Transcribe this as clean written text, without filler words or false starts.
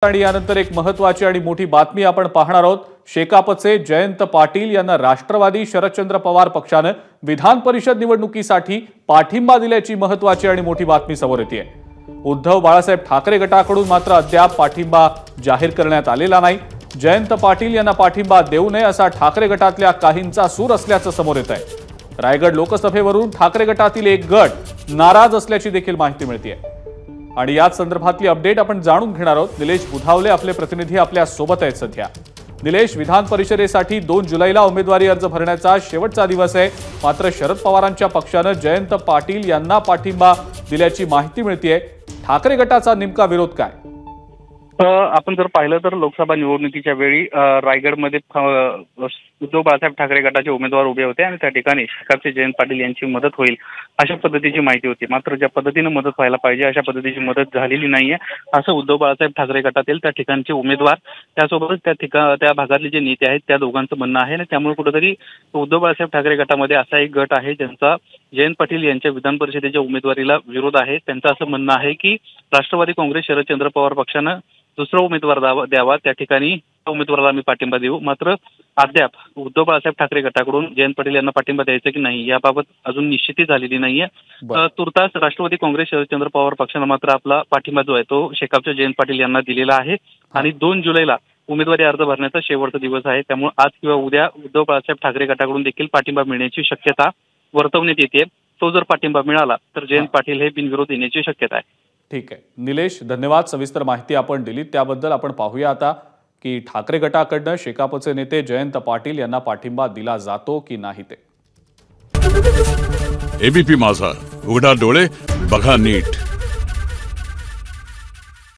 आणि यानंतर एक महत्त्वाची आणि मोठी बातमी आपण पाहणार आहोत। शेकापचे जयंत पाटील यांना राष्ट्रवादी शरदचंद्र पवार पक्षाने विधान परिषद निवडणुकीसाठी पाठिंबा दिल्याची महत्त्वाची आणि मोठी बातमी समोर येते। उद्धव बाळासाहेब ठाकरे गटाकडून मात्र अद्याप पाठिंबा जाहीर करण्यात आलेला नाही। जयंत पाटील यांना पाठिंबा देऊ नये असा ठाकरे गटातल्या काहींचा सूर असल्याचं समोर येत आहे। रायगड लोकसभेवरून ठाकरे गटातील एक गट नाराज असल्याची देखील माहिती मिळते आहे आणि याच संदर्भातली अपडेट आपण जाणून घेणार आहोत। निलेश बुधावले आपले प्रतिनिधी आपल्या सोबत आहेत सध्या। निलेश, विधान परिषदेसाठी 2 जुलैला उमेदवारी अर्ज भरण्याचा शेवटचा दिवस आहे, मात्र शरद पवारांच्या पक्षाने जयंत पाटील यांना पाठिंबा दिल्याची माहिती मिळते। ठाकरे गटाचा नेमका विरोध काय? आपण जर पाहिलं तर लोकसभा निवडणुकीच्या वेळी रायगडमध्ये उद्धव बाळासाहेब ठाकरे गटाचे उमेदवार उभे होते आणि त्या ठिकाणी शेकापचे जयंत पाटील यांची मदत होईल अशा पद्धतीची माहिती होती। मात्र ज्या पद्धतीने मदत व्हायला पाहिजे अशा पद्धतीची मदत झालेली नाहीये असं उद्धव बाळासाहेब ठाकरे गटातील त्या ठिकाणचे उमेदवार त्यासोबतच त्या भागातले जे नेते आहेत त्या दोघांचं म्हणणं आहे आणि त्यामुळे कुठेतरी उद्धव बाळासाहेब ठाकरे गटामध्ये असा एक गट आहे ज्यांचा जयंत पाटील यांच्या विधान परिषदेच्या उमेदवारीला विरोध आहे। त्यांचं असं म्हणणं आहे की राष्ट्रवादी काँग्रेस शरदचंद्र पवार पक्षानं दुसरा उमेदवार द्यावा, त्या ठिकाणी उमेदवाराला आम्ही पाठिंबा देऊ। मात्र अद्याप उद्धव बाळासाहेब ठाकरे गटाकडून जयंत पाटील यांना पाठिंबा द्यायचा की नाही याबाबत अजून निश्चिती झालेली नाहीये। तुर्तास राष्ट्रवादी काँग्रेस शरदचंद्र पवार पक्षानं मात्र आपला पाठिंबा जो आहे तो शेकापच्या जयंत पाटील यांना दिलेला आहे आणि 2 जुलैला उमेदवारी अर्ज भरण्याचा शेवटचा दिवस आहे। त्यामुळे आज किंवा उद्या उद्धव बाळासाहेब ठाकरे गटाकडून देखील पाठिंबा मिळण्याची शक्यता वर्तवण्यात येते। तो जर पाठिंबा मिळाला तर जयंत पाटील हे बिनविरोध येण्याची शक्यता आहे। ठीक आहे निलेश, धन्यवाद। सविस्तर माहिती आपण दिली त्याबद्दल। आपण पाहूया आता की ठाकरे गटाकडनं शेकापचे नेते जयंत पाटील यांना पाठिंबा दिला जातो की नाही ते। एबीपी माझा, उघडा डोळे बघा नीट।